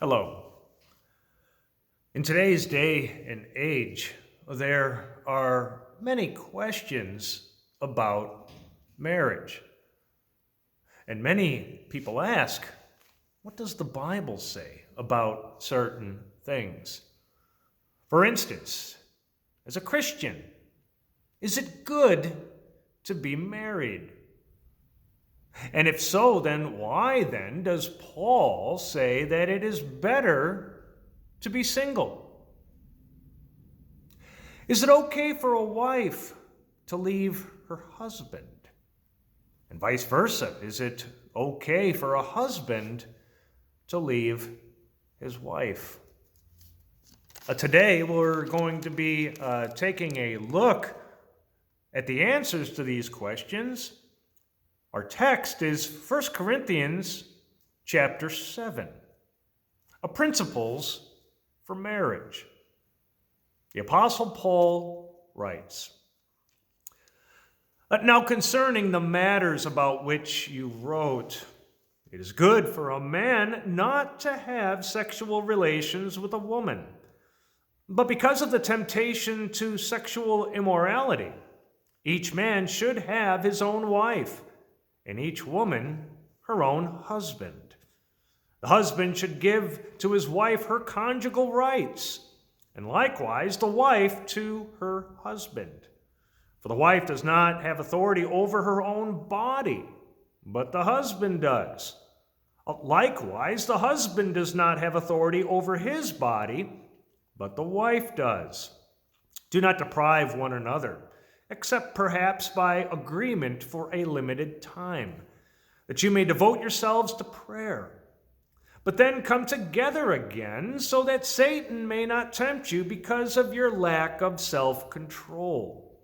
Hello. In today's day and age, there are many questions about marriage. And many people ask, what does the Bible say about certain things? For instance, as a Christian, is it good to be married? And if so, then why then does Paul say that it is better to be single? Is it okay for a wife to leave her husband? And vice versa, is it okay for a husband to leave his wife? Today we're going to be taking a look at the answers to these questions. Our text is 1 Corinthians chapter 7, Principles for Marriage. The Apostle Paul writes, Now concerning the matters about which you wrote, it is good for a man not to have sexual relations with a woman, but because of the temptation to sexual immorality, each man should have his own wife, and each woman her own husband. The husband should give to his wife her conjugal rights, and likewise the wife to her husband. For the wife does not have authority over her own body, but the husband does. Likewise, the husband does not have authority over his body, but the wife does. Do not deprive one another, except perhaps by agreement for a limited time, that you may devote yourselves to prayer. But then come together again, so that Satan may not tempt you because of your lack of self-control.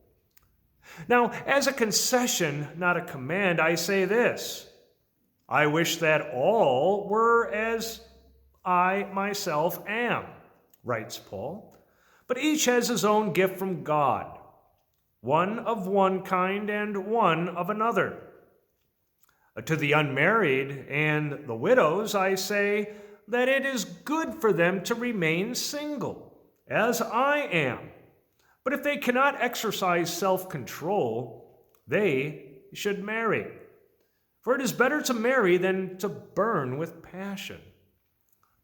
Now, as a concession, not a command, I say this: I wish that all were as I myself am, writes Paul, but each has his own gift from God, one of one kind and one of another. To the unmarried and the widows, I say that it is good for them to remain single, as I am. But if they cannot exercise self-control, they should marry. For it is better to marry than to burn with passion.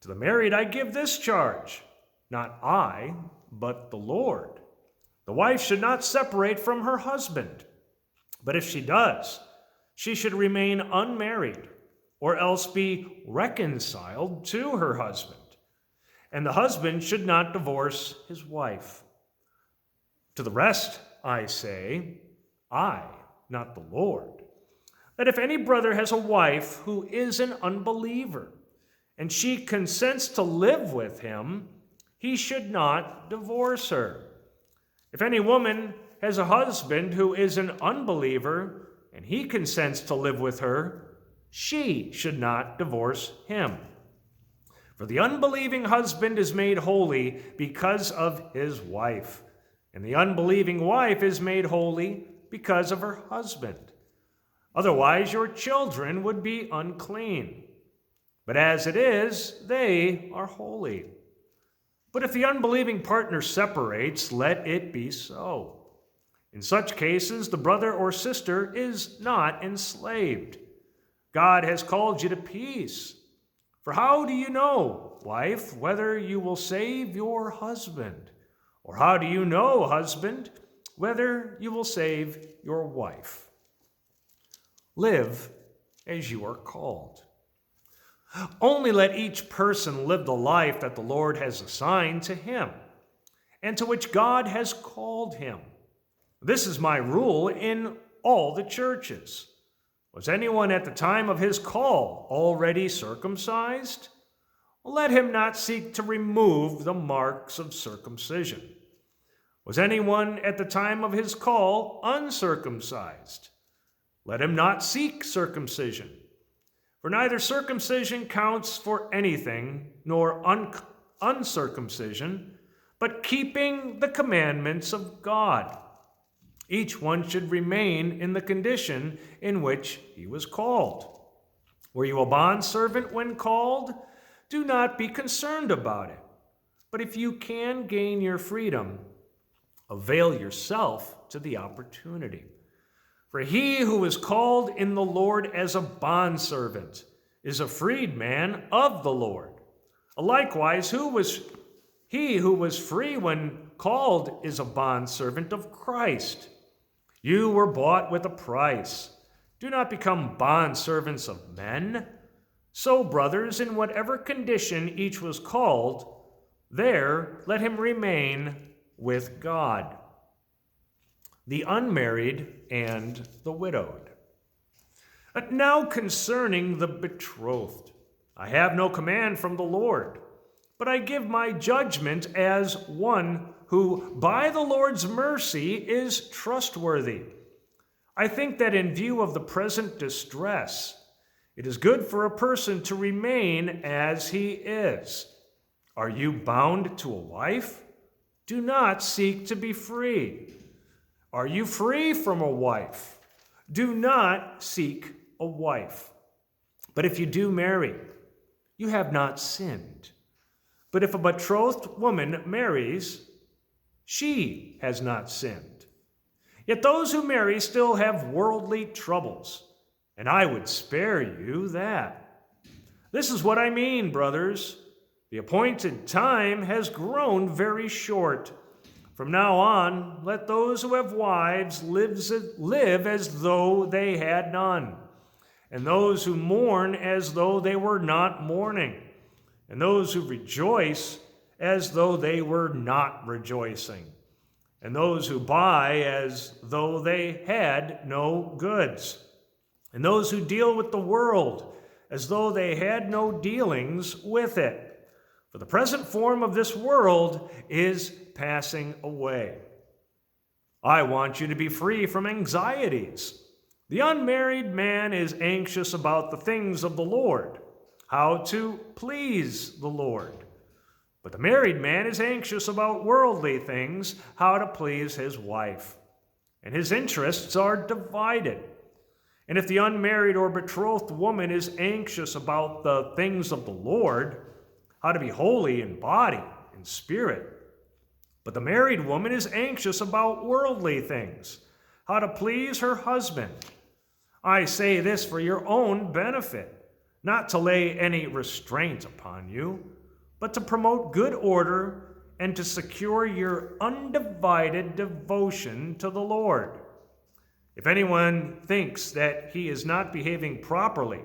To the married I give this charge, not I, but the Lord. The wife should not separate from her husband, but if she does, she should remain unmarried, or else be reconciled to her husband. And the husband should not divorce his wife. To the rest I say, I, not the Lord, that if any brother has a wife who is an unbeliever, and she consents to live with him, he should not divorce her. If any woman has a husband who is an unbeliever, and he consents to live with her, she should not divorce him. For the unbelieving husband is made holy because of his wife, and the unbelieving wife is made holy because of her husband. Otherwise, your children would be unclean. But as it is, they are holy. But if the unbelieving partner separates, let it be so. In such cases, the brother or sister is not enslaved. God has called you to peace. For how do you know, wife, whether you will save your husband? Or how do you know, husband, whether you will save your wife? Live as you are called. Only let each person live the life that the Lord has assigned to him, and to which God has called him. This is my rule in all the churches. Was anyone at the time of his call already circumcised? Let him not seek to remove the marks of circumcision. Was anyone at the time of his call uncircumcised? Let him not seek circumcision. For neither circumcision counts for anything, nor uncircumcision, but keeping the commandments of God. Each one should remain in the condition in which he was called. Were you a bondservant when called? do not be concerned about it. But if you can gain your freedom, avail yourself to the opportunity. For he who is called in the Lord as a bondservant is a freedman of the Lord. Likewise, he who was free when called is a bondservant of Christ. You were bought with a price. Do not become bondservants of men. So, brothers, in whatever condition each was called, there let him remain with God. The unmarried and the widowed. Now concerning the betrothed, I have no command from the Lord, but I give my judgment as one who by the Lord's mercy is trustworthy. I think that in view of the present distress, it is good for a person to remain as he is. Are you bound to a wife? Do not seek to be free. Are you free from a wife? Do not seek a wife. But if you do marry, you have not sinned. But if a betrothed woman marries, she has not sinned. Yet those who marry still have worldly troubles, and I would spare you that. This is what I mean, brothers. The appointed time has grown very short. From now on, let those who have wives live as though they had none, and those who mourn as though they were not mourning, and those who rejoice as though they were not rejoicing, and those who buy as though they had no goods, and those who deal with the world as though they had no dealings with it. For the present form of this world is passing away. I want you to be free from anxieties. The unmarried man is anxious about the things of the Lord, how to please the Lord. But the married man is anxious about worldly things, how to please his wife. And his interests are divided. And if the unmarried or betrothed woman is anxious about the things of the Lord, how to be holy in body and spirit. But the married woman is anxious about worldly things, how to please her husband. I say this for your own benefit, not to lay any restraint upon you, but to promote good order and to secure your undivided devotion to the Lord. If anyone thinks that he is not behaving properly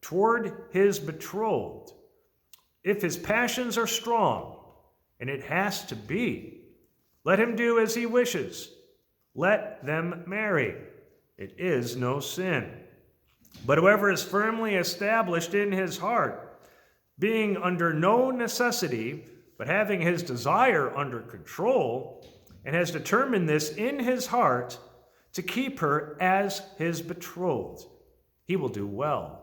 toward his betrothed, if his passions are strong, and it has to be, let him do as he wishes. Let them marry. It is no sin. But whoever is firmly established in his heart, being under no necessity, but having his desire under control, and has determined this in his heart to keep her as his betrothed, he will do well.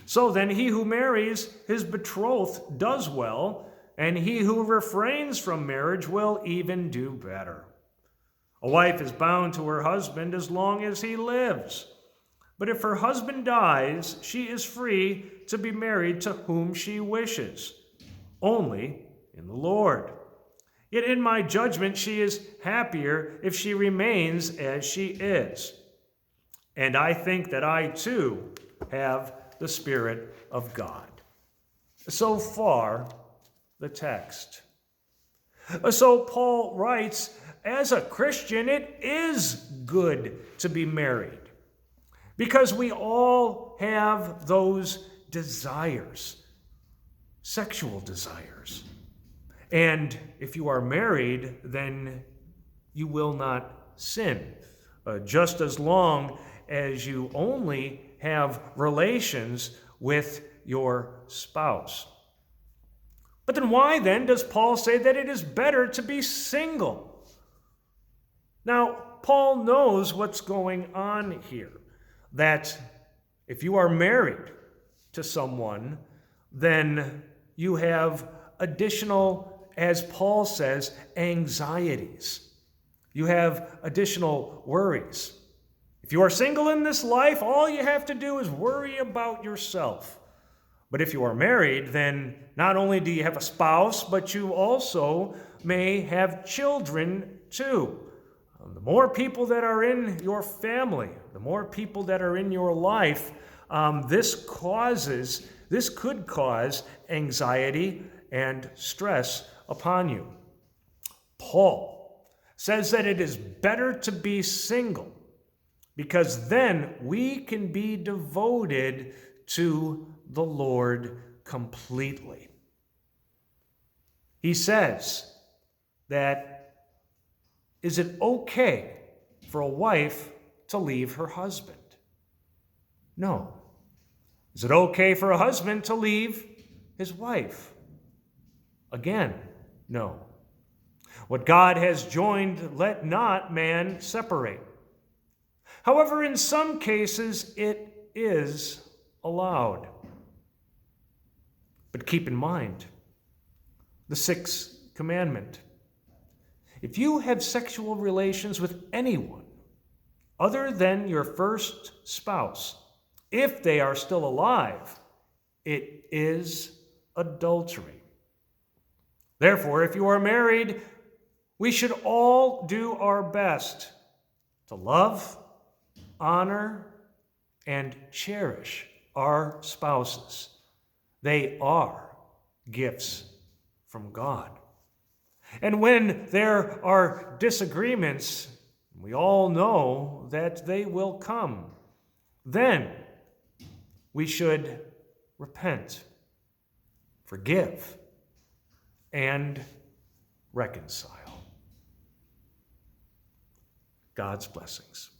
So then he who marries his betrothed does well, and he who refrains from marriage will even do better. A wife is bound to her husband as long as he lives. But if her husband dies, she is free to be married to whom she wishes, only in the Lord. Yet in my judgment she is happier if she remains as she is. And I think that I too have the Spirit of God. So far, the text. So Paul writes, as a Christian, it is good to be married because we all have those desires, sexual desires. And if you are married, then you will not sin, just as long as you only have relations with your spouse. But then why then does Paul say that it is better to be single? Now, Paul knows what's going on here, that if you are married to someone, then you have additional, as Paul says, anxieties. You have additional worries. If you are single in this life, all you have to do is worry about yourself. But if you are married, then not only do you have a spouse, but you also may have children too. The more people that are in your family, the more people that are in your life, this could cause anxiety and stress upon you. Paul says that it is better to be single because then we can be devoted to the Lord completely. He says that, is it okay for a wife to leave her husband? No. Is it okay for a husband to leave his wife? Again, no. What God has joined, let not man separate. However, in some cases, it is allowed. But keep in mind the sixth commandment. If you have sexual relations with anyone other than your first spouse, if they are still alive, it is adultery. Therefore, if you are married, we should all do our best to love, honor, and cherish our spouses. They are gifts from God. And when there are disagreements, we all know that they will come. Then we should repent, forgive, and reconcile. God's blessings.